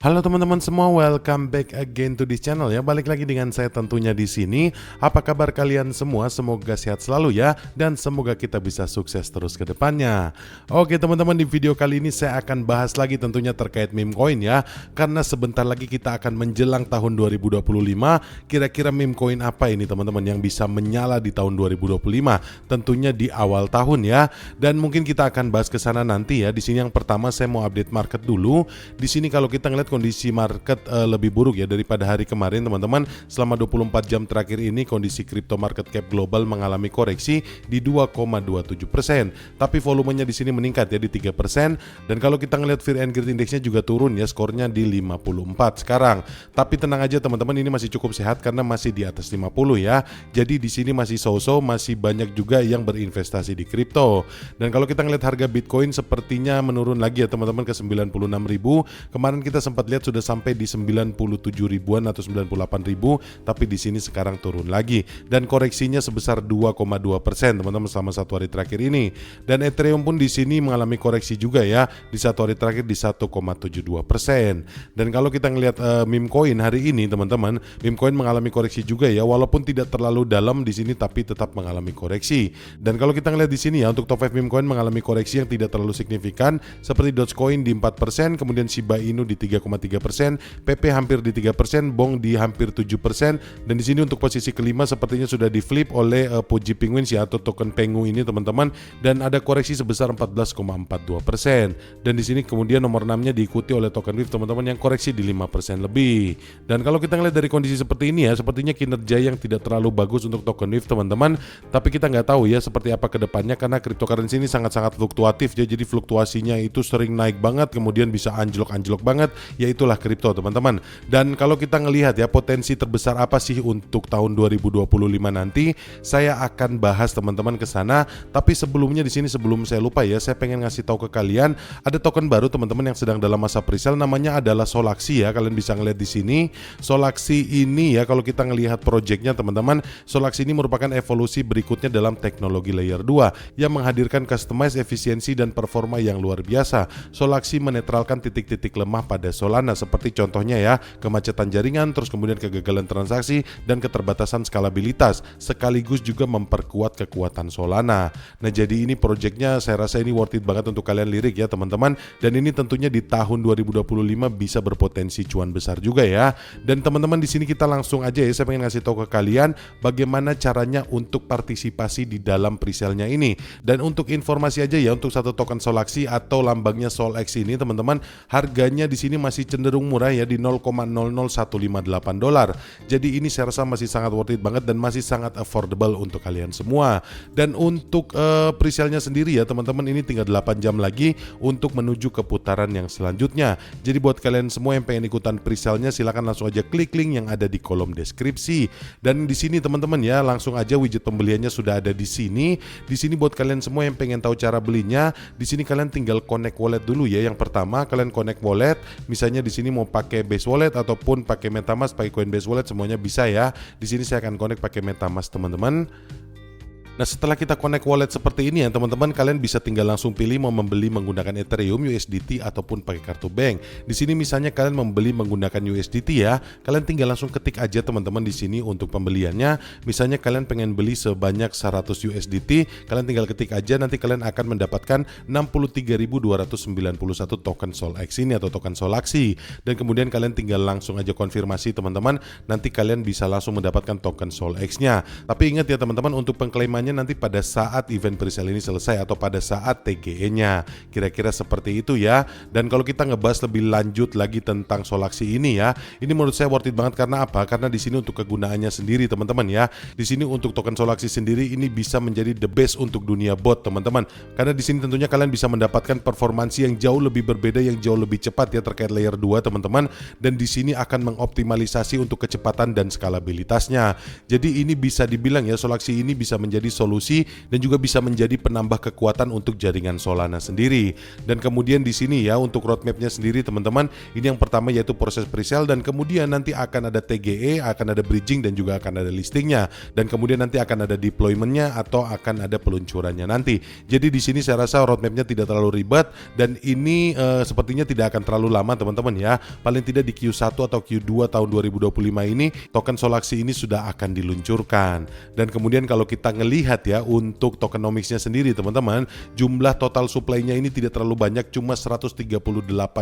Halo teman-teman semua, welcome back again to this channel ya. Balik lagi dengan saya tentunya di sini. Apa kabar kalian semua? Semoga sehat selalu ya, dan semoga kita bisa sukses terus ke depannya. Oke teman-teman, di video kali ini saya akan bahas lagi tentunya terkait meme coin ya. Karena sebentar lagi kita akan menjelang tahun 2025. Kira-kira meme coin apa ini teman-teman yang bisa menyala di tahun 2025? Tentunya di awal tahun ya. Dan mungkin kita akan bahas ke sana nanti ya. Di sini yang pertama saya mau update market dulu. Di sini kalau kita ngeliat kondisi market lebih buruk ya daripada hari kemarin teman-teman. Selama 24 jam terakhir ini kondisi crypto market cap global mengalami koreksi di 2,27%. Tapi volumenya di sini meningkat ya di 3%. Dan kalau kita ngelihat Fear and Greed Indexnya juga turun ya, skornya di 54 sekarang. Tapi tenang aja teman-teman, ini masih cukup sehat karena masih di atas 50 ya. Jadi di sini masih so-so, masih banyak juga yang berinvestasi di kripto. Dan kalau kita ngelihat harga Bitcoin sepertinya menurun lagi ya teman-teman ke 96.000. Kemarin kita sempat lihat sudah sampai di 97 ribuan atau 98 ribu, tapi di sini sekarang turun lagi dan koreksinya sebesar 2,2% teman-teman selama satu hari terakhir ini. Dan Ethereum pun di sini mengalami koreksi juga ya, di satu hari terakhir di 1,72%. Dan kalau kita ngelihat meme coin hari ini teman-teman, meme coin mengalami koreksi juga ya, walaupun tidak terlalu dalam di sini tapi tetap mengalami koreksi. Dan kalau kita ngelihat di sini ya, untuk top 5 meme coin mengalami koreksi yang tidak terlalu signifikan seperti Dogecoin di 4%, kemudian Shiba Inu di 3,3%, PP hampir di 3%, Bong di hampir 7%, dan di sini untuk posisi kelima sepertinya sudah di flip oleh Puji Penguins ya, atau token Pengu ini teman-teman, dan ada koreksi sebesar 14,42%. Dan di sini kemudian nomor 6-nya diikuti oleh token WIF teman-teman yang koreksi di 5% lebih. Dan kalau kita ngelihat dari kondisi seperti ini ya, sepertinya kinerja yang tidak terlalu bagus untuk token WIF teman-teman, tapi kita nggak tahu ya seperti apa kedepannya karena cryptocurrency ini sangat-sangat fluktuatif ya, jadi fluktuasinya itu sering naik banget kemudian bisa anjlok-anjlok banget, ya itulah kripto teman-teman. Dan kalau kita ngelihat ya potensi terbesar apa sih untuk tahun 2025 nanti, saya akan bahas teman-teman ke sana. Tapi sebelumnya di sini sebelum saya lupa ya, saya pengen ngasih tahu ke kalian ada token baru teman-teman yang sedang dalam masa presale, namanya adalah Solaxi ya. Kalian bisa ngelihat di sini Solaxi ini ya, kalau kita ngelihat projectnya teman-teman, Solaxi ini merupakan evolusi berikutnya dalam teknologi layer 2 yang menghadirkan customize, efisiensi dan performa yang luar biasa. Solaxi menetralkan titik-titik lemah pada Solana seperti contohnya ya, kemacetan jaringan, terus kemudian kegagalan transaksi dan keterbatasan skalabilitas, sekaligus juga memperkuat kekuatan Solana. Nah jadi ini projectnya saya rasa ini worth it banget untuk kalian lirik ya teman-teman, dan ini tentunya di tahun 2025 bisa berpotensi cuan besar juga ya. Dan teman-teman di sini kita langsung aja ya, saya pengen ngasih tahu ke kalian bagaimana caranya untuk partisipasi di dalam presale-nya ini. Dan untuk informasi aja ya, untuk satu token Solaxi atau lambangnya SolX ini teman-teman, harganya di sini masih cenderung murah ya, di 0,00158 dolar. Jadi ini saya rasa masih sangat worth it banget dan masih sangat affordable untuk kalian semua. Dan untuk presale-nya sendiri ya teman-teman, ini tinggal 8 jam lagi untuk menuju ke putaran yang selanjutnya. Jadi buat kalian semua yang pengen ikutan presale-nya, silahkan langsung aja klik link yang ada di kolom deskripsi. Dan di sini teman-teman ya, langsung aja widget pembeliannya sudah ada di sini. Di sini buat kalian semua yang pengen tahu cara belinya, di sini kalian tinggal connect wallet dulu ya. Yang pertama kalian connect wallet, misalnya di sini mau pakai Base Wallet ataupun pakai MetaMask, pakai Coinbase Wallet, semuanya bisa ya. Di sini saya akan connect pakai MetaMask teman-teman. Nah setelah kita connect wallet seperti ini ya teman-teman, kalian bisa tinggal langsung pilih mau membeli menggunakan Ethereum, USDT ataupun pakai kartu bank. Di sini misalnya kalian membeli menggunakan USDT ya, kalian tinggal langsung ketik aja teman-teman di sini untuk pembeliannya. Misalnya kalian pengen beli sebanyak 100 USDT, kalian tinggal ketik aja, nanti kalian akan mendapatkan 63.291 token SolX ini atau token Solaxi. Dan kemudian kalian tinggal langsung aja konfirmasi teman-teman, nanti kalian bisa langsung mendapatkan token SolX-nya. Tapi ingat ya teman-teman, untuk pengklaimannya nanti pada saat event presale ini selesai atau pada saat TGE-nya. Kira-kira seperti itu ya. Dan kalau kita ngebahas lebih lanjut lagi tentang Solaxi ini ya, ini menurut saya worth it banget karena apa? Karena di sini untuk kegunaannya sendiri teman-teman ya. Di sini untuk token Solaxi sendiri ini bisa menjadi the best untuk dunia bot teman-teman. Karena di sini tentunya kalian bisa mendapatkan performansi yang jauh lebih berbeda, yang jauh lebih cepat ya terkait layer 2 teman-teman. Dan di sini akan mengoptimalisasi untuk kecepatan dan skalabilitasnya. Jadi ini bisa dibilang ya, Solaxi ini bisa menjadi solusi dan juga bisa menjadi penambah kekuatan untuk jaringan Solana sendiri. Dan kemudian di sini ya untuk roadmapnya sendiri teman-teman, ini yang pertama yaitu proses presale, dan kemudian nanti akan ada TGE, akan ada bridging, dan juga akan ada listingnya, dan kemudian nanti akan ada deploymentnya atau akan ada peluncurannya nanti. Jadi di sini saya rasa roadmapnya tidak terlalu ribet, dan ini sepertinya tidak akan terlalu lama teman-teman ya. Paling tidak di Q1 atau Q2 tahun 2025 ini token Solaxi ini sudah akan diluncurkan. Dan kemudian kalau kita ngelihat ya untuk tokenomicsnya sendiri teman-teman, jumlah total supply-nya ini tidak terlalu banyak, cuma 138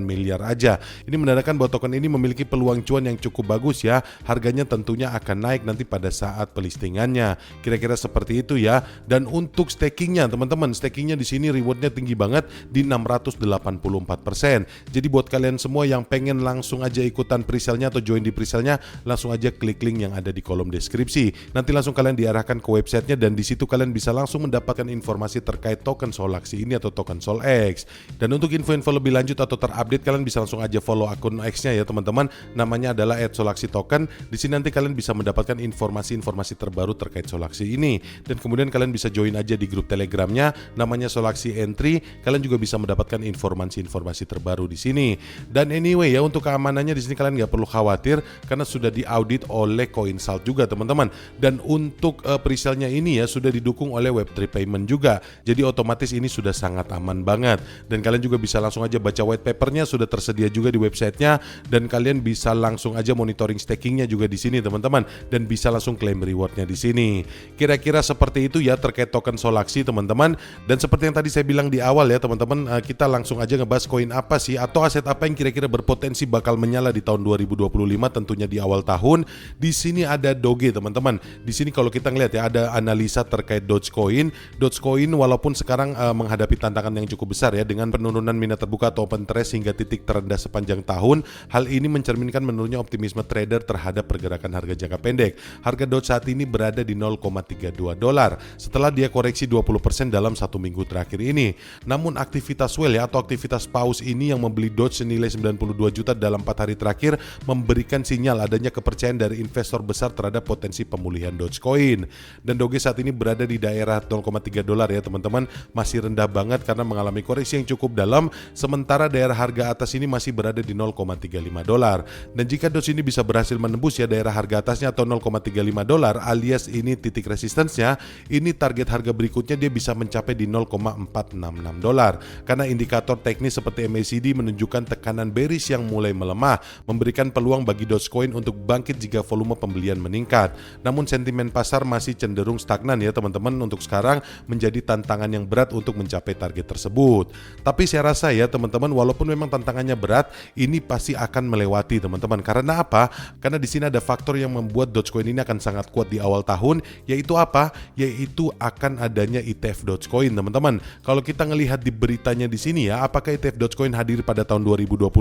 miliar aja. Ini menandakan bahwa token ini memiliki peluang cuan yang cukup bagus ya. Harganya tentunya akan naik nanti pada saat pelistingannya. Kira-kira seperti itu ya. Dan untuk stakingnya teman-teman, stakingnya di sini rewardnya tinggi banget di 684%. Jadi buat kalian semua yang pengen langsung aja ikutan presale-nya atau join di presale-nya, langsung aja klik link yang ada di kolom deskripsi. Nanti langsung kalian diarahkan ke websitenya, dan di situ kalian bisa langsung mendapatkan informasi terkait token Solaxi ini atau token SolX. Dan untuk info-info lebih lanjut atau terupdate, kalian bisa langsung aja follow akun X-nya ya teman-teman. Namanya adalah @solaxitoken. Di sini nanti kalian bisa mendapatkan informasi-informasi terbaru terkait Solaxi ini. Dan kemudian kalian bisa join aja di grup Telegramnya, namanya Solaxi Entry. Kalian juga bisa mendapatkan informasi-informasi terbaru di sini. Dan anyway ya, untuk keamanannya di sini kalian nggak perlu khawatir karena sudah diaudit oleh CoinSalt juga teman-teman. Dan untuk presale-nya ini ya sudah didukung oleh Web3 payment juga. Jadi otomatis ini sudah sangat aman banget. Dan kalian juga bisa langsung aja baca white papernya, sudah tersedia juga di websitenya. Dan kalian bisa langsung aja monitoring stakingnya juga di sini teman-teman. Dan bisa langsung claim rewardnya di sini. Kira-kira seperti itu ya terkait token Solaxi teman-teman. Dan seperti yang tadi saya bilang di awal ya teman-teman, kita langsung aja ngebahas koin apa sih atau aset apa yang kira-kira berpotensi bakal menyala di tahun 2025, tentunya di awal tahun. Di sini ada Doge teman-teman. Di sini kalau kita ngelihat ya, ada analisa terkait Dogecoin. Dogecoin walaupun sekarang menghadapi tantangan yang cukup besar ya dengan penurunan minat terbuka atau open interest hingga titik terendah sepanjang tahun. Hal ini mencerminkan menurunnya optimisme trader terhadap pergerakan harga jangka pendek. Harga Doge saat ini berada di 0,32 dolar setelah dia koreksi 20% dalam satu minggu terakhir ini. Namun aktivitas whale ya atau aktivitas paus ini yang membeli Doge senilai 92 juta dalam 4 hari terakhir memberikan sinyal adanya kepercayaan dari investor besar terhadap potensi pemulihan Dogecoin. Dan Doge saat ini berada di daerah 0,3 dolar ya teman-teman, masih rendah banget karena mengalami koreksi yang cukup dalam, sementara daerah harga atas ini masih berada di 0,35 dolar. Dan jika Doge ini bisa berhasil menembus ya daerah harga atasnya atau 0,35 dolar alias ini titik resistance-nya, ini target harga berikutnya dia bisa mencapai di 0,466 dolar. Karena indikator teknis seperti MACD menunjukkan tekanan bearish yang mulai melemah, memberikan peluang bagi Dogecoin untuk bangkit jika volume pembelian meningkat. Namun sentimen pasar masih cenderung stagnan ya teman-teman untuk sekarang, menjadi tantangan yang berat untuk mencapai target tersebut. Tapi saya rasa ya teman-teman, walaupun memang tantangannya berat, ini pasti akan melewati teman-teman. Karena apa? Karena di sini ada faktor yang membuat Dogecoin ini akan sangat kuat di awal tahun, yaitu apa? Yaitu akan adanya ETF Dogecoin teman-teman. Kalau kita ngelihat di beritanya di sini ya, apakah ETF Dogecoin hadir pada tahun 2025?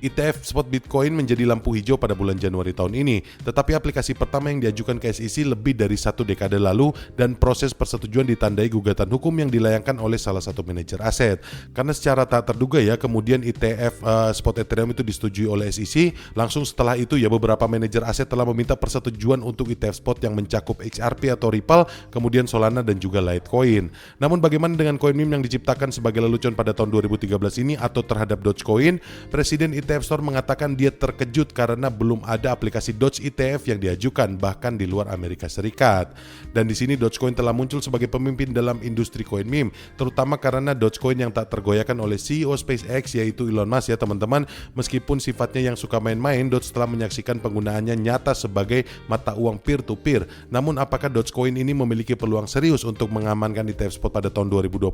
ETF spot Bitcoin menjadi lampu hijau pada bulan Januari tahun ini. Tetapi aplikasi pertama yang diajukan ke SEC lebih dari 1 dekade lalu, dan proses persetujuan ditandai gugatan hukum yang dilayangkan oleh salah satu manajer aset. Karena secara tak terduga ya, kemudian ETF spot Ethereum itu disetujui oleh SEC. Langsung setelah itu ya, beberapa manajer aset telah meminta persetujuan untuk ETF spot yang mencakup XRP atau Ripple, kemudian Solana dan juga Litecoin. Namun bagaimana dengan koin meme yang diciptakan sebagai lelucon pada tahun 2013 ini atau terhadap Dogecoin? Presiden ETF Store mengatakan dia terkejut karena belum ada aplikasi Doge ETF yang diajukan bahkan di luar Amerika Serikat. Dan di sini Dogecoin telah muncul sebagai pemimpin dalam industri koin meme, terutama karena Dogecoin yang tak tergoyahkan oleh CEO SpaceX yaitu Elon Musk ya teman-teman. Meskipun sifatnya yang suka main-main, Doge telah menyaksikan penggunaannya nyata sebagai mata uang peer-to-peer. Namun apakah Dogecoin ini memiliki peluang serius untuk mengamankan ETF spot pada tahun 2025?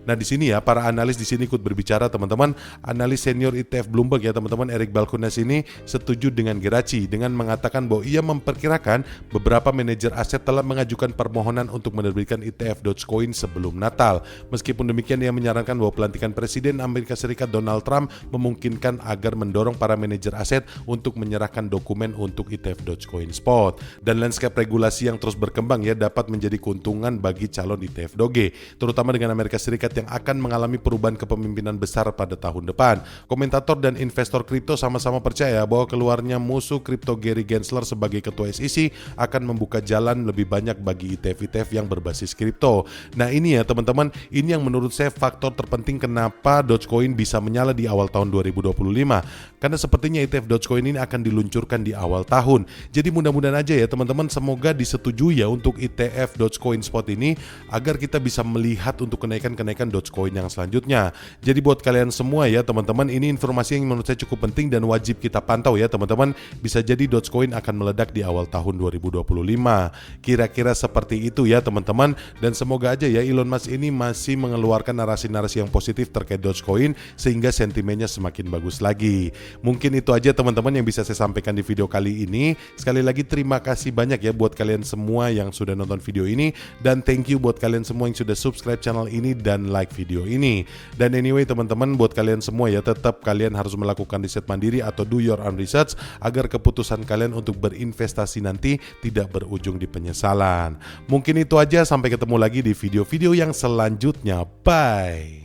Nah di sini ya, para analis di sini ikut berbicara teman-teman. Analis senior ETF Bloomberg ya teman-teman, Eric Balchunas ini setuju dengan Geraci dengan mengatakan bahwa ia memperkirakan beberapa manajer aset telah mengajukan permohonan untuk menerbitkan ETF Dogecoin sebelum Natal. Meskipun demikian, ia menyarankan bahwa pelantikan Presiden Amerika Serikat Donald Trump memungkinkan agar mendorong para manajer aset untuk menyerahkan dokumen untuk ETF Dogecoin Spot. Dan landscape regulasi yang terus berkembang ya dapat menjadi keuntungan bagi calon ETF Doge, terutama dengan Amerika Serikat yang akan mengalami perubahan kepemimpinan besar pada tahun depan. Komentator dan investor kripto sama-sama percaya bahwa keluarnya musuh kripto Gary Gensler sebagai ketua SEC akan membuka jalan lebih banyak banyak bagi ETF-ETF yang berbasis kripto. Nah ini ya teman-teman, ini yang menurut saya faktor terpenting kenapa Dogecoin bisa menyala di awal tahun 2025. Karena sepertinya ETF Dogecoin ini akan diluncurkan di awal tahun. Jadi mudah-mudahan aja ya teman-teman, semoga disetujui ya untuk ETF Dogecoin Spot ini agar kita bisa melihat untuk kenaikan-kenaikan Dogecoin yang selanjutnya. Jadi buat kalian semua ya teman-teman, ini informasi yang menurut saya cukup penting dan wajib kita pantau ya teman-teman. Bisa jadi Dogecoin akan meledak di awal tahun 2025. Kira-kira seperti itu ya teman-teman. Dan semoga aja ya Elon Musk ini masih mengeluarkan narasi-narasi yang positif terkait Dogecoin sehingga sentimennya semakin bagus lagi. Mungkin itu aja teman-teman yang bisa saya sampaikan di video kali ini. Sekali lagi terima kasih banyak ya buat kalian semua yang sudah nonton video ini, dan thank you buat kalian semua yang sudah subscribe channel ini dan like video ini. Dan anyway teman-teman, buat kalian semua ya, tetap kalian harus melakukan riset mandiri atau do your own research agar keputusan kalian untuk berinvestasi nanti tidak berujung di penyesalan. Mungkin itu aja, sampai ketemu lagi di video-video yang selanjutnya. Bye.